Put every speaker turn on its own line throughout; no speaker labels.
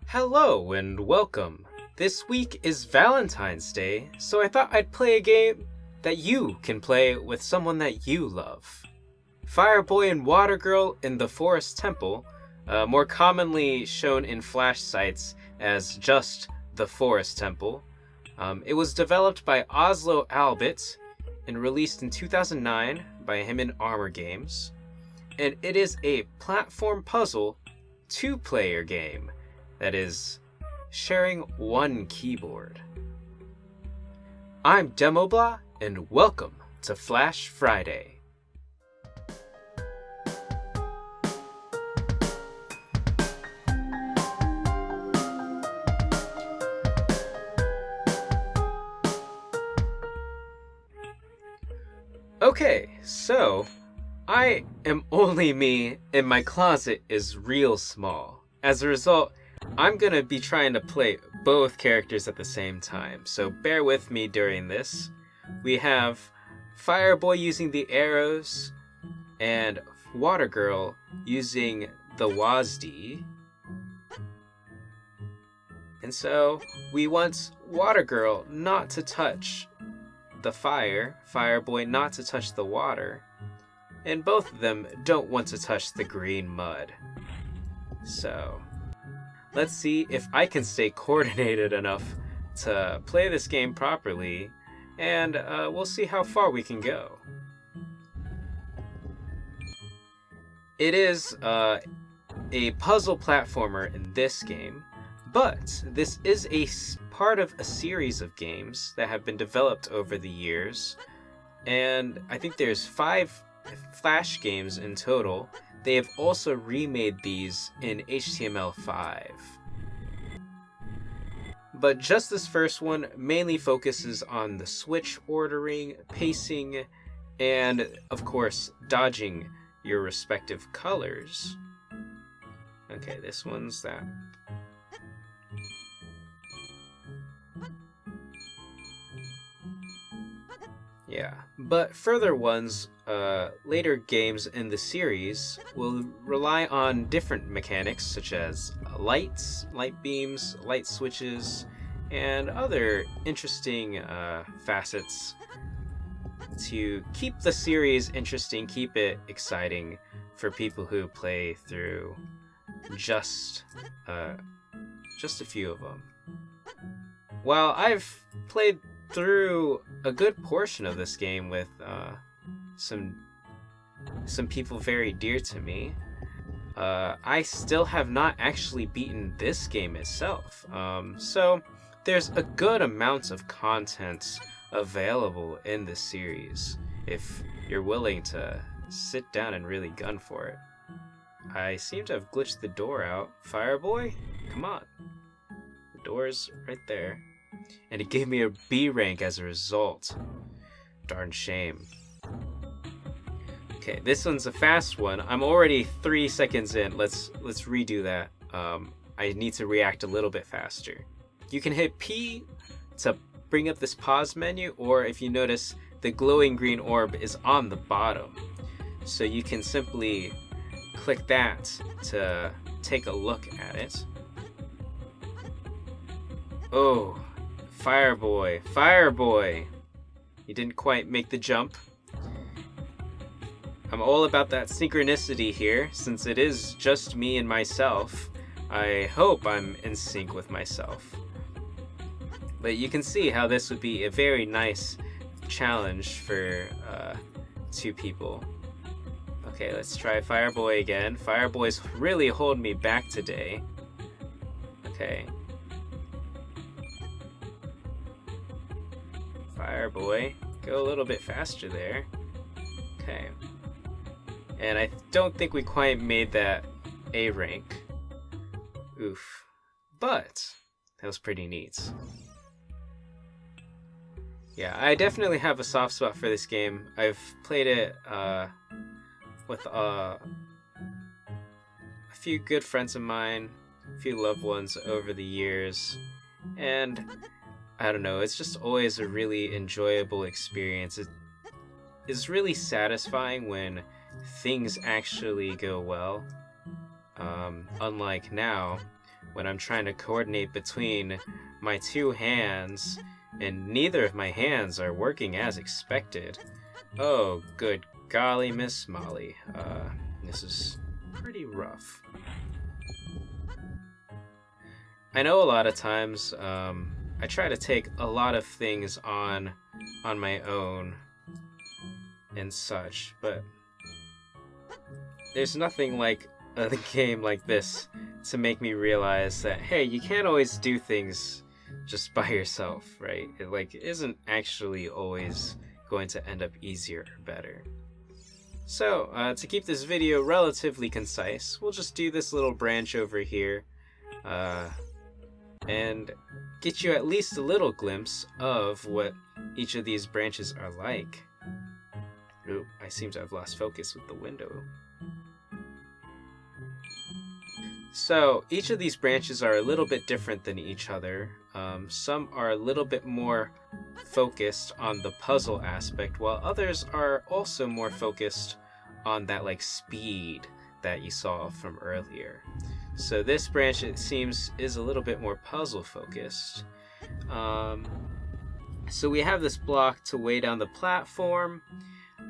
Hello and welcome. This week is Valentine's Day, so I thought I'd play a game that you can play with someone that you love. Fireboy and Watergirl in the Forest Temple, more commonly shown in Flash sites as just the Forest Temple. It was developed by Oslo Albet and released in 2009 by him and Armor Games. And it is a platform puzzle two-player game that is sharing one keyboard. I'm Demoblah, and welcome to Flash Friday. Okay, so I am only me, and my closet is real small. As a result, I'm gonna be trying to play both characters at the same time, so bear with me during this. We have Fireboy using the arrows, and Watergirl using the WASD. And so, we want Watergirl not to touch the fire, Fireboy not to touch the water, and both of them don't want to touch the green mud. So, let's see if I can stay coordinated enough to play this game properly, and we'll see how far we can go. It is a puzzle platformer in this game, but this is a part of a series of games that have been developed over the years, and I think there's 5 Flash games in total. They have also remade these in HTML5. But just this first one mainly focuses on the switch ordering, pacing, and of course, dodging your respective colors. Okay, this one's that. Yeah, but further ones, later games in the series will rely on different mechanics such as lights, light beams, light switches, and other interesting facets to keep the series interesting, keep it exciting for people who play through just a few of them. While I've played through a good portion of this game with some people very dear to me, I still have not actually beaten this game itself. So there's a good amount of content available in this series if you're willing to sit down and really gun for it. I seem to have glitched the door out. Fireboy? Come on. The door's right there. And it gave me a B rank as a result. Darn shame. Okay, this one's a fast one. I'm already 3 seconds in. Let's redo that. I need to react a little bit faster. You can hit P to bring up this pause menu, or if you notice, the glowing green orb is on the bottom. So you can simply click that to take a look at it. Oh, Fireboy. You didn't quite make the jump. I'm all about that synchronicity here, since it is just me and myself. I hope I'm in sync with myself. But you can see how this would be a very nice challenge for 2 people. Okay, let's try Fireboy again. Fireboy's really holding me back today. Okay. Fireboy, go a little bit faster there. Okay. And I don't think we quite made that A rank. Oof. But that was pretty neat. Yeah, I definitely have a soft spot for this game. I've played it with a few good friends of mine, a few loved ones over the years, and I don't know, it's just always a really enjoyable experience. It's really satisfying when things actually go well. Unlike now, when I'm trying to coordinate between my two hands, and neither of my hands are working as expected. Oh, good golly, Miss Molly. This is pretty rough. I know a lot of times, I try to take a lot of things on my own and such, but there's nothing like a game like this to make me realize that, hey, you can't always do things just by yourself, right? It isn't actually always going to end up easier or better. So, to keep this video relatively concise, we'll just do this little branch over here, and get you at least a little glimpse of what each of these branches are like. Ooh, I seem to have lost focus with the window. So, each of these branches are a little bit different than each other. Some are a little bit more focused on the puzzle aspect, while others are also more focused on that speed that you saw from earlier. So this branch, it seems, is a little bit more puzzle focused. So we have this block to weigh down the platform.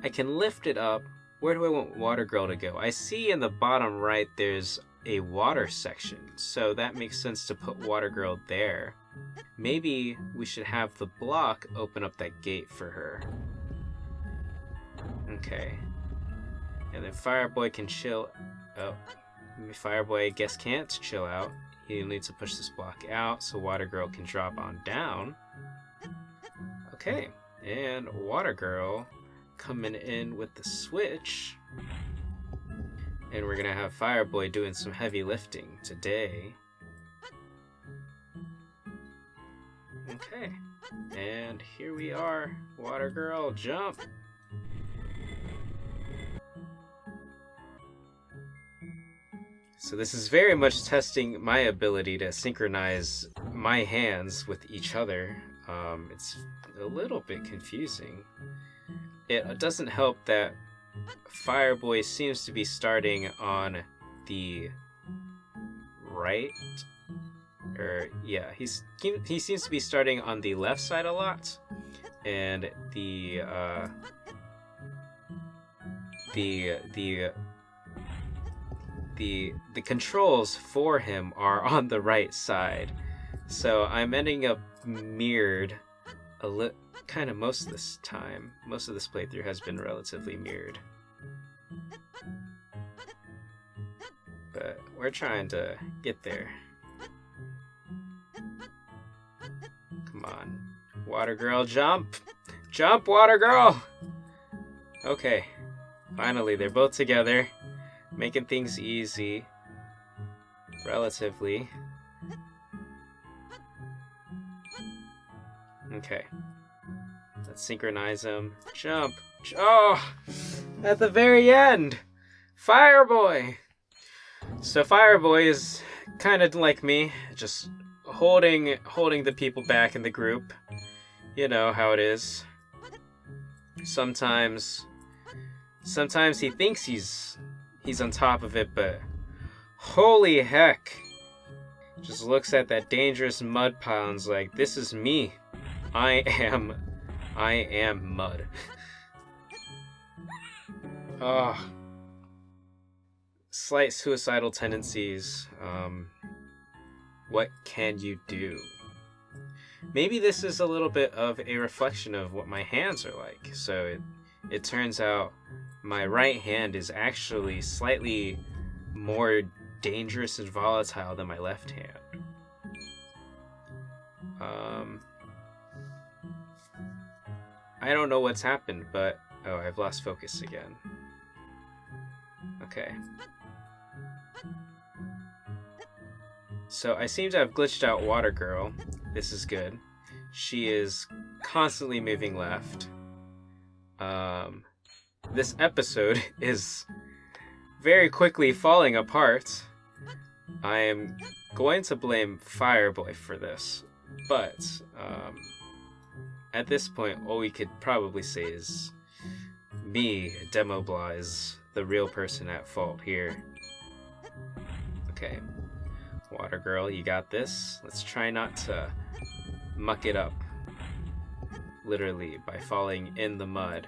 I can lift it up. Where do I want Watergirl to go? I see in the bottom right there's a water section, so that makes sense to put Watergirl there. Maybe we should have the block open up that gate for her. Okay. And then Fireboy can chill. Oh, Fireboy I guess can't chill out. He'll need to push this block out so Watergirl can drop on down. Okay, and Watergirl coming in with the switch. And we're gonna have Fireboy doing some heavy lifting today. Okay, and here we are. Watergirl, jump! So this is very much testing my ability to synchronize my hands with each other. It's a little bit confusing. It doesn't help that Fireboy seems to be starting on the right, or yeah, he seems to be starting on the left side a lot, and the controls for him are on the right side. So I'm ending up mirrored kind of most of this time. Most of this playthrough has been relatively mirrored. But we're trying to get there. Come on. Watergirl, jump! Jump, Watergirl! Okay. Finally, they're both together. Making things easy. Relatively. Okay. Let's synchronize them. Jump! Oh! At the very end! Fireboy! So Fireboy is kind of like me, just holding the people back in the group. You know how it is. Sometimes he thinks he's on top of it, but holy heck! Just looks at that dangerous mud pile and's like, this is me. I am mud. Oh. Slight suicidal tendencies. What can you do? Maybe this is a little bit of a reflection of what my hands are like. So it turns out my right hand is actually slightly more dangerous and volatile than my left hand. I don't know what's happened, but oh, I've lost focus again. Okay. So I seem to have glitched out Watergirl. This is good. She is constantly moving left. This episode is very quickly falling apart. I am going to blame Fireboy for this, but at this point, all we could probably say is me, Demoblah, is the real person at fault here. Okay. Water Watergirl, you got this. Let's try not to muck it up, literally, by falling in the mud.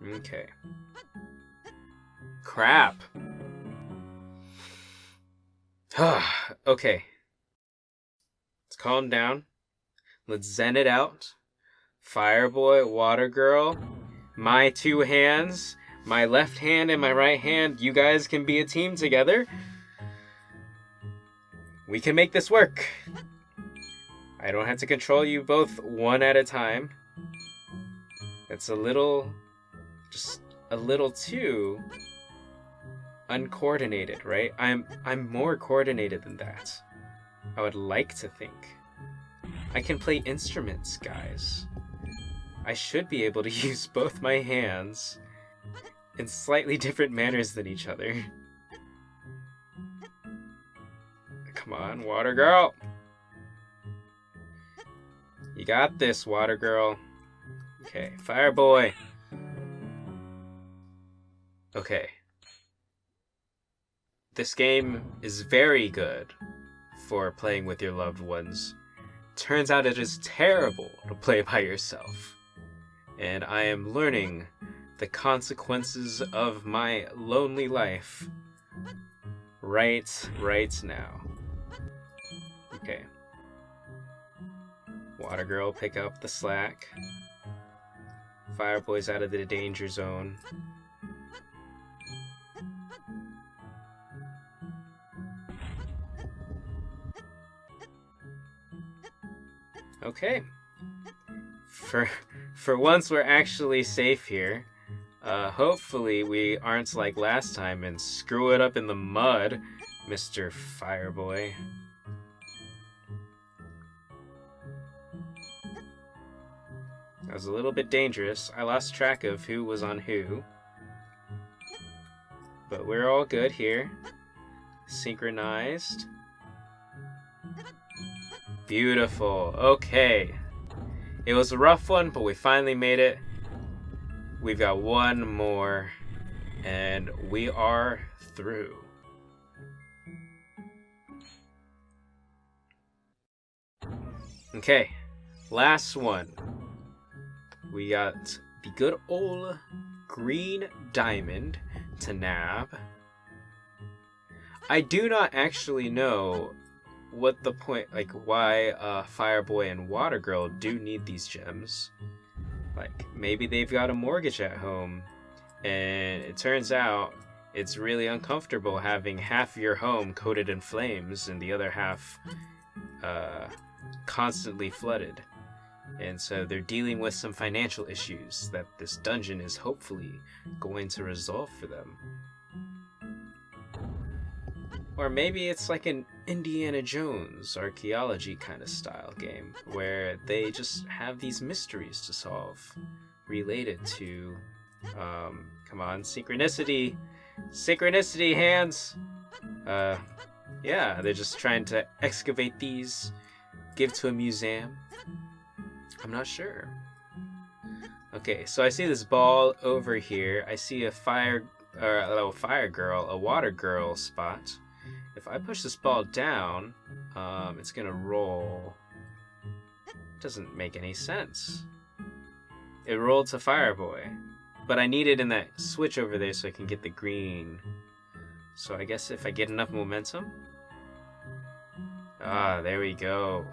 Okay. Crap! Okay. Let's calm down. Let's zen it out. Fireboy, Watergirl, my two hands, my left hand and my right hand, you guys can be a team together. We can make this work. I don't have to control you both one at a time. That's just a little too uncoordinated, right? I'm more coordinated than that. I would like to think. I can play instruments, guys. I should be able to use both my hands in slightly different manners than each other. Come on, Watergirl. You got this, Watergirl. Okay, Fireboy. Okay. This game is very good for playing with your loved ones. Turns out it is terrible to play by yourself. And I am learning the consequences of my lonely life right now. Okay. Watergirl, pick up the slack. Fireboy's out of the danger zone. Okay. For once we're actually safe here. Hopefully we aren't like last time and screw it up in the mud, Mr. Fireboy. That was a little bit dangerous. I lost track of who was on who. But we're all good here. Synchronized. Beautiful. Okay. It was a rough one, but we finally made it. We've got one more, and we are through. Okay, last one. We got the good old green diamond to nab. I do not actually know what the point, like why Fireboy and Watergirl do need these gems. Like, maybe they've got a mortgage at home, and it turns out it's really uncomfortable having half your home coated in flames and the other half constantly flooded. And so they're dealing with some financial issues that this dungeon is hopefully going to resolve for them. Or maybe it's like an Indiana Jones archaeology kind of style game where they just have these mysteries to solve related to, come on, synchronicity, hands. Yeah, they're just trying to excavate these, give to a museum. I'm not sure. Okay, so I see this ball over here. I see a Firegirl, a Watergirl spot. If I push this ball down, it's gonna roll. Doesn't make any sense. It rolled to Fireboy, but I need it in that switch over there so I can get the green. So I guess if I get enough momentum. Ah, there we go.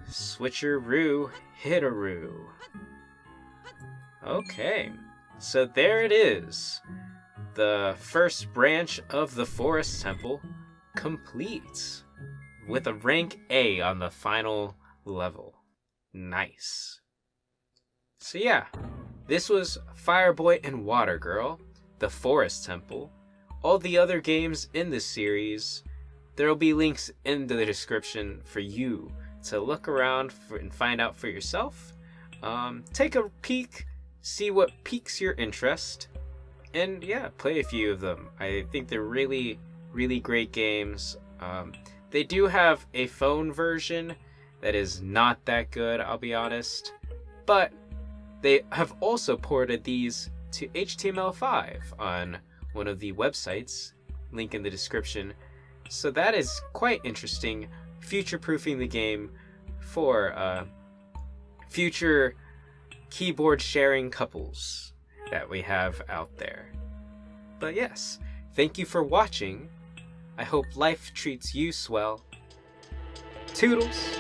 Switcheroo, hitaroo. Okay, so there it is. The first branch of the Forest Temple complete with a rank A on the final level. Nice. So yeah, this was Fireboy and Watergirl, the Forest Temple. All the other games in this series, there will be links in the description for you to look around and find out for yourself. Take a peek, see what piques your interest. And yeah, play a few of them. I think they're really, really great games. They do have a phone version that is not that good, I'll be honest. But they have also ported these to HTML5 on one of the websites, link in the description. So that is quite interesting, future-proofing the game for future keyboard sharing couples that we have out there. But yes, thank you for watching. I hope life treats you swell. Toodles!